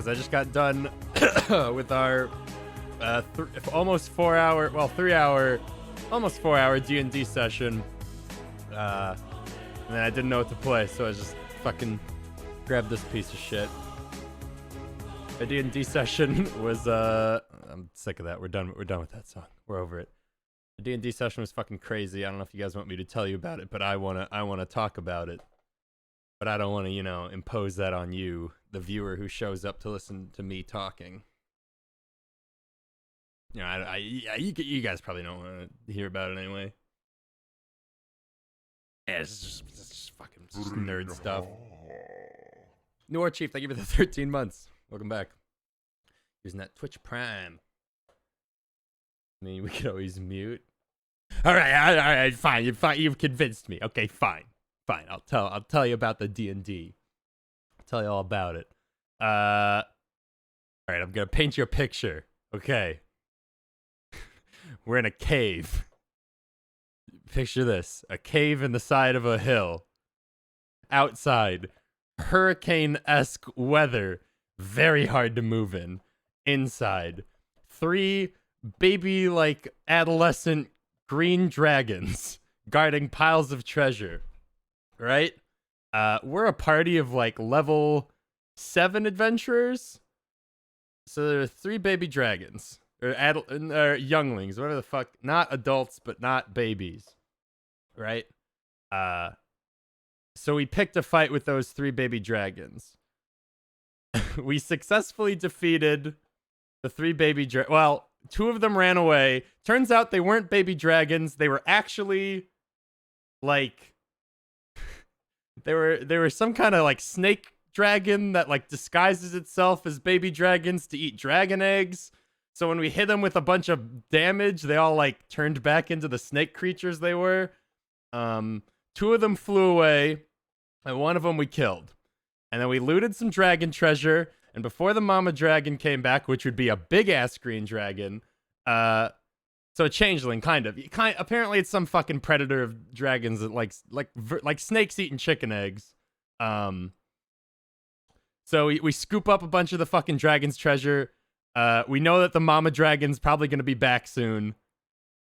because I just got done with our almost 4 hour, well, 3 hour, almost 4 hour D&D session. And then I didn't know what to play, so I just fucking grabbed this piece of shit. A D&D session was I'm sick of that. We're done with that song. We're over it. The D&D session was fucking crazy. I don't know if you guys want me to tell you about it, but I wanna talk about it. But I don't want to, impose that on you, the viewer who shows up to listen to me talking. You guys probably don't want to hear about it anyway. Yeah, it's just fucking nerd stuff. New War Chief, thank you for the 13 months. Welcome back. Using that Twitch Prime. I mean, we could always mute. All right, fine. You've convinced me. Okay, fine. I'll tell you about the D&D. I'll tell you all about it. All right, I'm gonna paint you a picture. Okay. We're in a cave. Picture this: a cave in the side of a hill. Outside, hurricane-esque weather, very hard to move in. Inside, 3 baby-like adolescent green dragons guarding piles of treasure. Right? We're a party of like level 7 adventurers. So there are 3 baby dragons. Or younglings, whatever the fuck. Not adults, but not babies. Right? So we picked a fight with those 3 baby dragons. We successfully defeated the 3 baby dragons. Well, 2 of them ran away. Turns out they weren't baby dragons. They were actually like... They were some kind of like snake dragon that like disguises itself as baby dragons to eat dragon eggs. So when we hit them with a bunch of damage, they all like turned back into the snake creatures they were. 2 of them flew away, and 1 of them we killed. And then we looted some dragon treasure. And before the mama dragon came back, which would be a big ass green dragon, so a changeling, kind of. Apparently, it's some fucking predator of dragons that like snakes eating chicken eggs. So we scoop up a bunch of the fucking dragon's treasure. We know that the mama dragon's probably going to be back soon.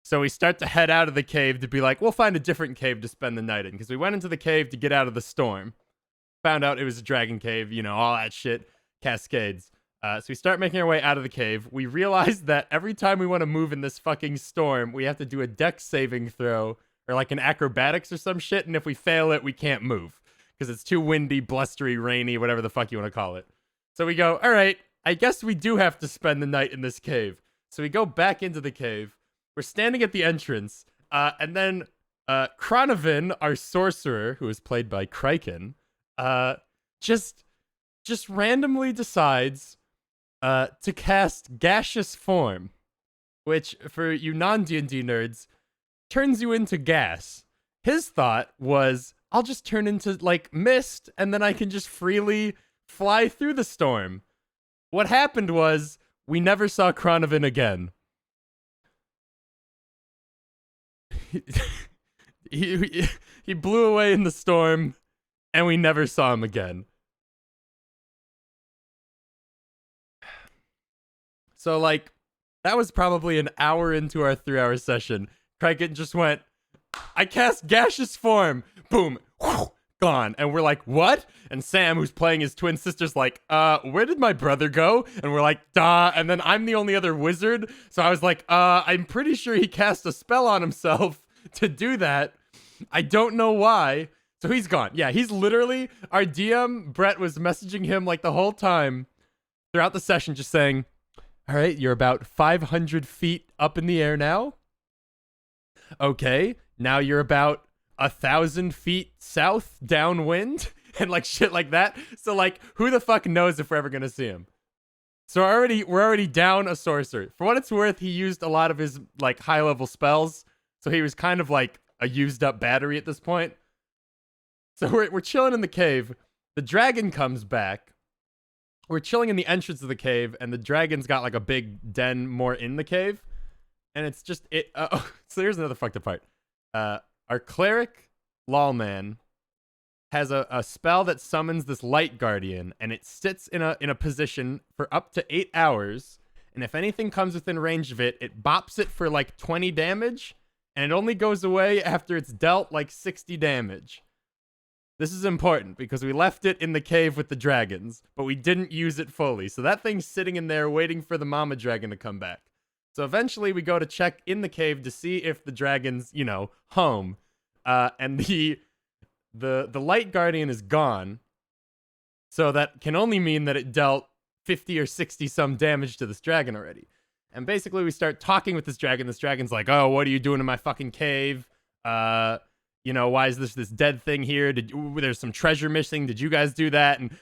So we start to head out of the cave to be like, we'll find a different cave to spend the night in. Because we went into the cave to get out of the storm. Found out it was a dragon cave, all that shit. Cascades. So we start making our way out of the cave. We realize that every time we want to move in this fucking storm, we have to do a dex saving throw or like an acrobatics or some shit. And if we fail it, we can't move because it's too windy, blustery, rainy, whatever the fuck you want to call it. So we go, all right, I guess we do have to spend the night in this cave. So we go back into the cave. We're standing at the entrance. And then Kronovin, our sorcerer, who is played by Kraken, just randomly decides to cast Gaseous Form, which, for you non-D&D nerds, turns you into gas. His thought was, I'll just turn into, like, mist, and then I can just freely fly through the storm. What happened was, we never saw Kronovin again. He blew away in the storm, and we never saw him again. So, like, that was probably an hour into our 3-hour session. Kraken just went, I cast Gaseous Form. Boom. Whew, gone. And we're like, what? And Sam, who's playing his twin sister's like, where did my brother go? And we're like, duh. And then I'm the only other wizard. So I was like, I'm pretty sure he cast a spell on himself to do that. I don't know why. So he's gone. Yeah, he's literally, our DM, Brett, was messaging him like the whole time throughout the session just saying, all right, you're about 500 feet up in the air now. Okay, now you're about 1,000 feet south downwind and like shit like that. So like, who the fuck knows if we're ever gonna see him? So we're already down a sorcerer. For what it's worth, he used a lot of his like high level spells, so he was kind of like a used up battery at this point. So we're chilling in the cave. The dragon comes back. We're chilling in the entrance of the cave, and the dragon's got like a big den more in the cave, and it's just it. So here's another fucked up part. Our cleric, Lawman, has a spell that summons this light guardian, and it sits in a position for up to 8 hours. And if anything comes within range of it, it bops it for like 20 damage, and it only goes away after it's dealt like 60 damage. This is important because we left it in the cave with the dragons, but we didn't use it fully. So that thing's sitting in there waiting for the mama dragon to come back. So eventually we go to check in the cave to see if the dragon's, home. And the light guardian is gone. So that can only mean that it dealt 50 or 60 some damage to this dragon already. And basically we start talking with this dragon. This dragon's like, "Oh, what are you doing in my fucking cave? Why is this dead thing here? There's some treasure missing. Did you guys do that?" And,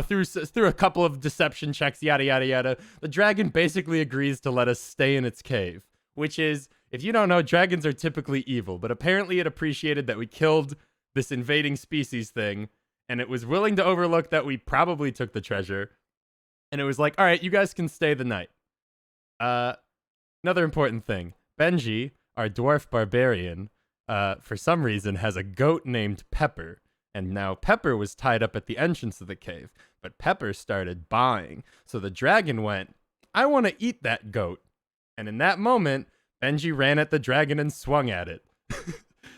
through a couple of deception checks, yada, yada, yada, the dragon basically agrees to let us stay in its cave, which is, if you don't know, dragons are typically evil, but apparently it appreciated that we killed this invading species thing, and it was willing to overlook that we probably took the treasure, and it was like, "All right, you guys can stay the night." Another important thing, Benji, our dwarf barbarian, for some reason has a goat named Pepper, and now Pepper was tied up at the entrance of the cave, but Pepper started baaing, so the dragon went, "I want to eat that goat," and in that moment, Benji ran at the dragon and swung at it.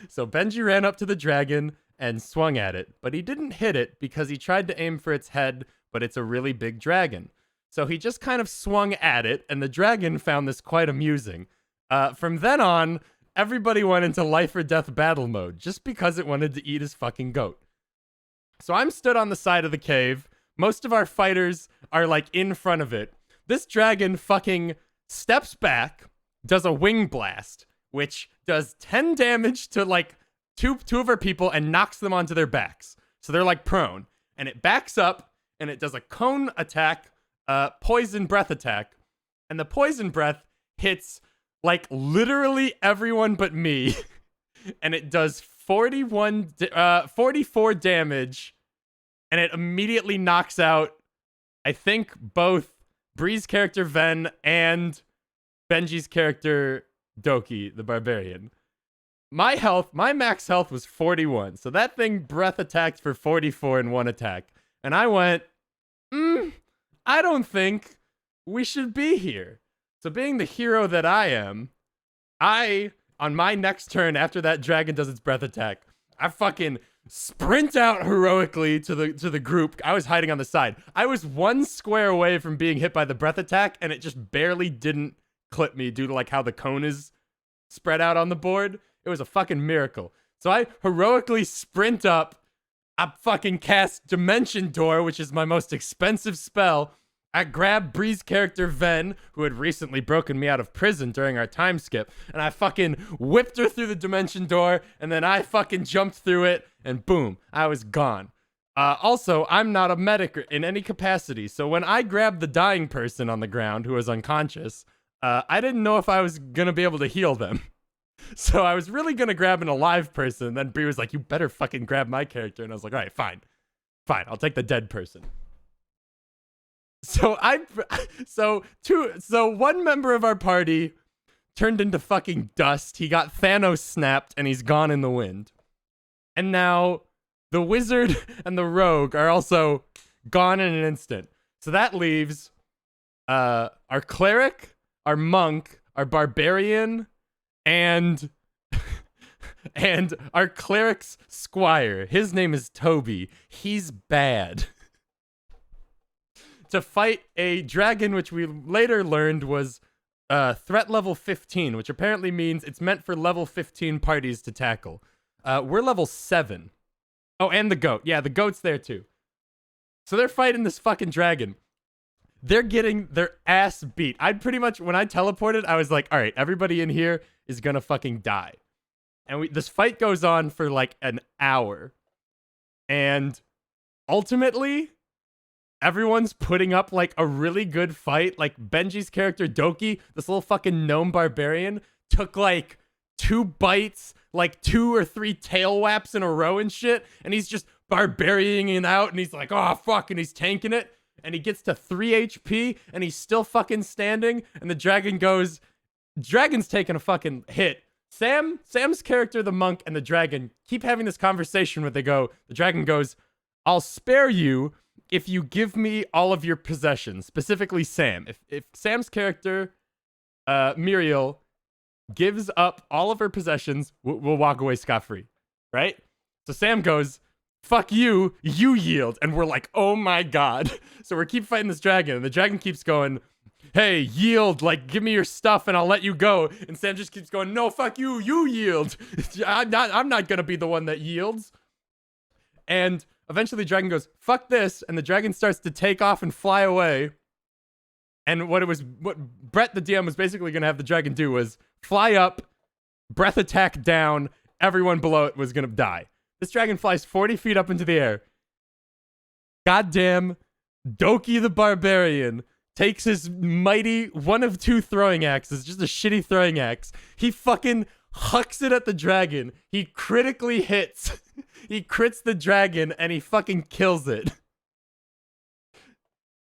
So Benji ran up to the dragon and swung at it, but he didn't hit it because he tried to aim for its head, but it's a really big dragon. So he just kind of swung at it, and the dragon found this quite amusing. From then on, everybody went into life or death battle mode just because it wanted to eat his fucking goat. So I'm stood on the side of the cave. Most of our fighters are like in front of it. This dragon fucking steps back, does a wing blast, which does 10 damage to like two of our people and knocks them onto their backs. So they're like prone. And it backs up and it does a cone attack, poison breath attack. And the poison breath hits like literally everyone but me. And it does 44 damage. And it immediately knocks out, I think, both Bree's character Ven and Benji's character Doki, the barbarian. My max health was 41. So that thing breath attacked for 44 in one attack. And I went, I don't think we should be here. So being the hero that I am, on my next turn after that dragon does its breath attack, I fucking sprint out heroically to the group. I was hiding on the side. I was 1 square away from being hit by the breath attack, and it just barely didn't clip me due to like how the cone is spread out on the board. It was a fucking miracle. So I heroically sprint up. I fucking cast Dimension Door, which is my most expensive spell. I grabbed Bree's character Ven, who had recently broken me out of prison during our time skip, and I fucking whipped her through the Dimension Door, and then I fucking jumped through it, and boom, I was gone. Also, I'm not a medic in any capacity, so when I grabbed the dying person on the ground who was unconscious, I didn't know if I was gonna be able to heal them. So I was really gonna grab an alive person, and then Bree was like, "You better fucking grab my character," and I was like, "All right, fine, I'll take the dead person." So one member of our party turned into fucking dust. He got Thanos snapped, and he's gone in the wind. And now the wizard and the rogue are also gone in an instant. So that leaves our cleric, our monk, our barbarian, and our cleric's squire. His name is Toby. He's bad. To fight a dragon, which we later learned was threat level 15, which apparently means it's meant for level 15 parties to tackle. We're level 7. Oh, and the goat. Yeah, the goat's there too. So they're fighting this fucking dragon. They're getting their ass beat. When I teleported, I was like, all right, everybody in here is gonna fucking die. And this fight goes on for like an hour. And ultimately, everyone's putting up like a really good fight. Like Benji's character Doki, this little fucking gnome barbarian, took like 2 bites, like 2 or 3 tail whaps in a row and shit. And he's just barbarianing out, and he's like, oh fuck, and he's tanking it. And he gets to 3 HP, and he's still fucking standing. And the dragon goes, dragon's taking a fucking hit. Sam's character, the monk, and the dragon keep having this conversation where the dragon goes, I'll spare you if you give me all of your possessions, specifically Sam. If Sam's character, Muriel, gives up all of her possessions, we'll walk away scot-free, right? So Sam goes, fuck you, you yield. And we're like, oh my god. So we keep fighting this dragon, and the dragon keeps going, hey, yield, like, give me your stuff and I'll let you go. And Sam just keeps going, no, fuck you, you yield. I'm not gonna be the one that yields. And eventually the dragon goes, fuck this, and the dragon starts to take off and fly away. And what Brett, the DM, was basically gonna have the dragon do was fly up, breath attack down, everyone below it was gonna die. This dragon flies 40 feet up into the air. Goddamn Doki the Barbarian takes his mighty one of two throwing axes, just a shitty throwing axe. He fucking hucks it at the dragon. He critically hits. He crits the dragon and he fucking kills it.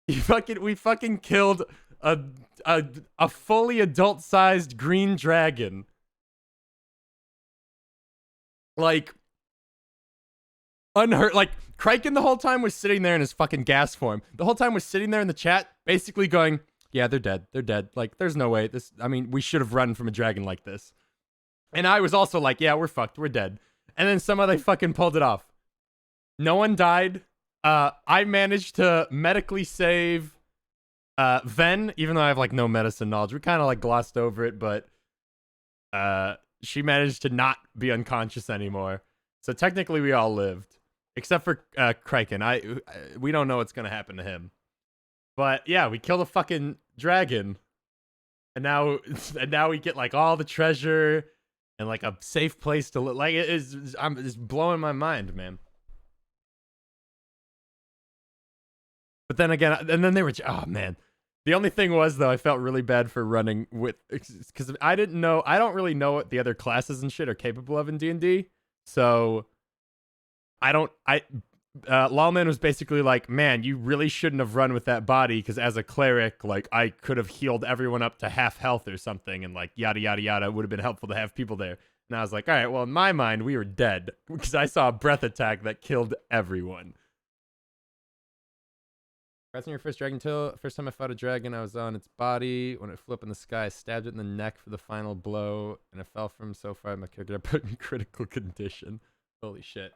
We fucking killed a fully adult-sized green dragon. Like, unhurt. Like, Kraken the whole time was sitting there in his fucking gas form. The whole time was sitting there in the chat, basically going, yeah, they're dead. They're dead. Like, there's no way. We should have run from a dragon like this. And I was also like, yeah, we're fucked. We're dead. And then somehow they fucking pulled it off. No one died. I managed to medically save Ven, even though I have, like, no medicine knowledge. We kind of, like, glossed over it, but she managed to not be unconscious anymore. So technically we all lived. Except for Kraken. We don't know what's gonna happen to him. But yeah, we killed a fucking dragon. And now we get like all the treasure and like a safe place to live. Like it's blowing my mind, man. But then again, and then they were, oh man. The only thing was though, I felt really bad for running with, because I don't really know what the other classes and shit are capable of in D&D. So Lawman was basically like, man, you really shouldn't have run with that body, because as a cleric, like, I could have healed everyone up to half health or something, and like, yada, yada, yada, it would have been helpful to have people there. And I was like, all right, well, in my mind, we were dead, because I saw a breath attack that killed everyone. Pressing your first dragon till, first time I fought a dragon, I was on its body. When it flew up in the sky, I stabbed it in the neck for the final blow, and it fell from so far, my character put me in critical condition. Holy shit.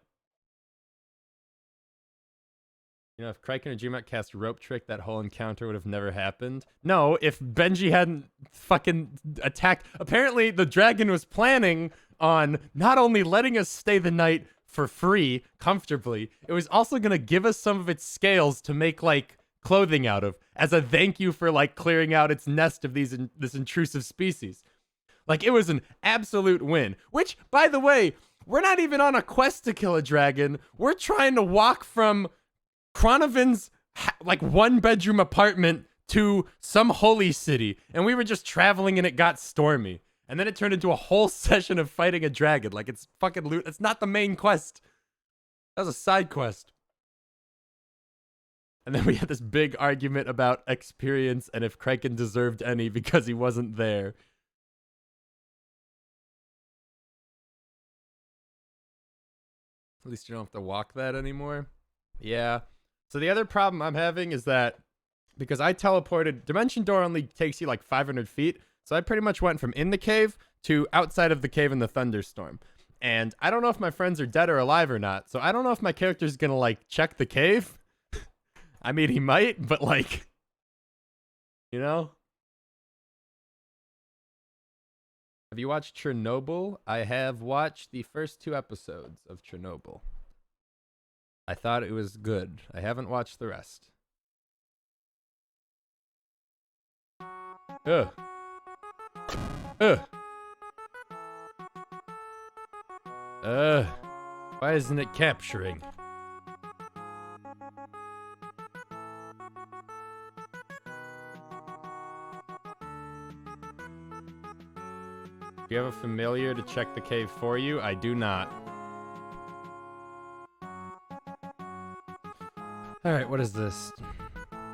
You know, if Kraken or Gmart cast Rope Trick, that whole encounter would have never happened. No, if Benji hadn't fucking attacked... Apparently, the dragon was planning on not only letting us stay the night for free, comfortably, it was also going to give us some of its scales to make, like, clothing out of, as a thank you for, like, clearing out its nest of this intrusive species. Like, it was an absolute win. Which, by the way, we're not even on a quest to kill a dragon. We're trying to walk from Chronovin's like one-bedroom apartment to some holy city, and we were just traveling and it got stormy, and then it turned into a whole session of fighting a dragon. Like, it's fucking loot. It's not the main quest. That was a side quest. And then we had this big argument about experience and if Kraken deserved any because he wasn't there. At least you don't have to walk that anymore. Yeah. So the other problem I'm having is that because I teleported, Dimension Door only takes you like 500 feet. So I pretty much went from in the cave to outside of the cave in the thunderstorm. And I don't know if my friends are dead or alive or not. So I don't know if my character's gonna like check the cave. I mean, he might, but like, you know? Have you watched Chernobyl? I have watched the first 2 episodes of Chernobyl. I thought it was good. I haven't watched the rest. Ugh. Why isn't it capturing? Do you have a familiar to check the cave for you? I do not. Alright, what is this?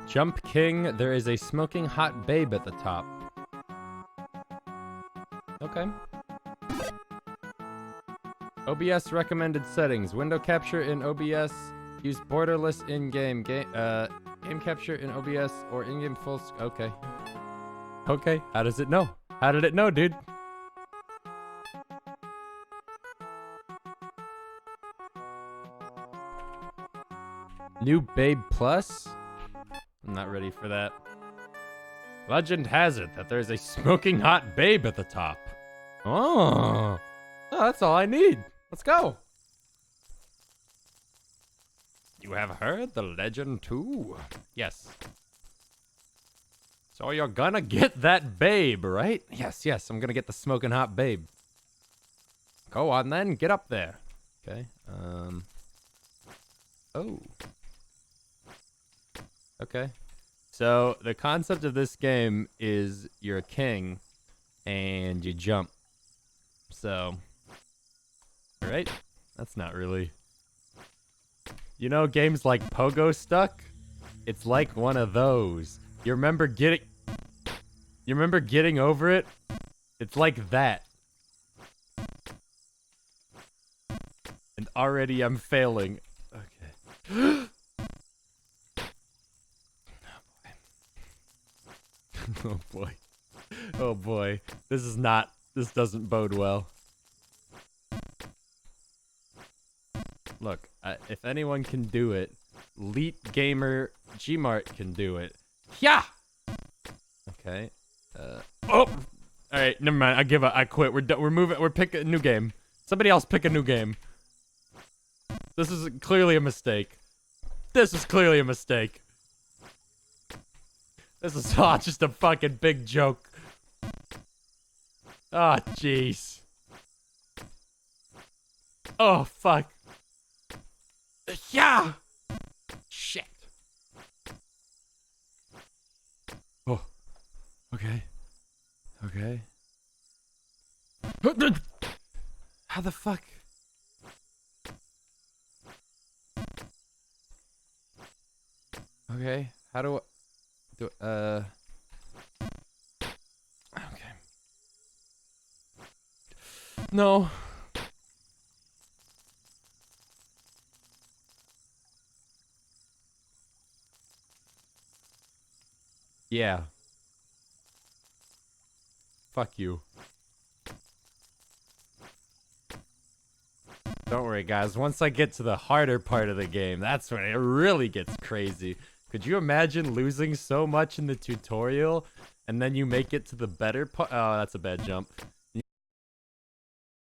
Jump King, there is a smoking hot babe at the top. Okay. OBS recommended settings. Window capture in OBS. Use borderless in-game. Game capture in OBS or in-game full... Okay. Okay. How does it know? How did it know, dude? New Babe Plus? I'm not ready for that. Legend has it that there's a smoking hot babe at the top. Oh, that's all I need. Let's go. You have heard the legend too? Yes. So you're gonna get that babe, right? Yes, yes, I'm gonna get the smoking hot babe. Go on then, get up there. Okay, oh. Okay. So the concept of this game is you're a king and you jump. So, all right, that's not really. You know, games like Pogo Stuck? It's like one of those. You remember getting over it? It's like that. And already I'm failing. Okay. Oh boy. Oh boy. This doesn't bode well. Look, if anyone can do it, Elite Gamer Gmart can do it. Yeah! Okay. Oh! Alright, never mind. I give up. I quit. We're done. We're moving. We're picking a new game. Somebody else pick a new game. This is clearly a mistake. This is clearly a mistake. This is just a fucking big joke. Oh, jeez. Oh, fuck. Yeah! Shit. Oh. Okay. Okay. How the fuck? Okay. How do I... Okay. No. Yeah. Fuck you. Don't worry, guys. Once I get to the harder part of the game, that's when it really gets crazy. Could you imagine losing so much in the tutorial and then you make it to the better part? Oh, that's a bad jump.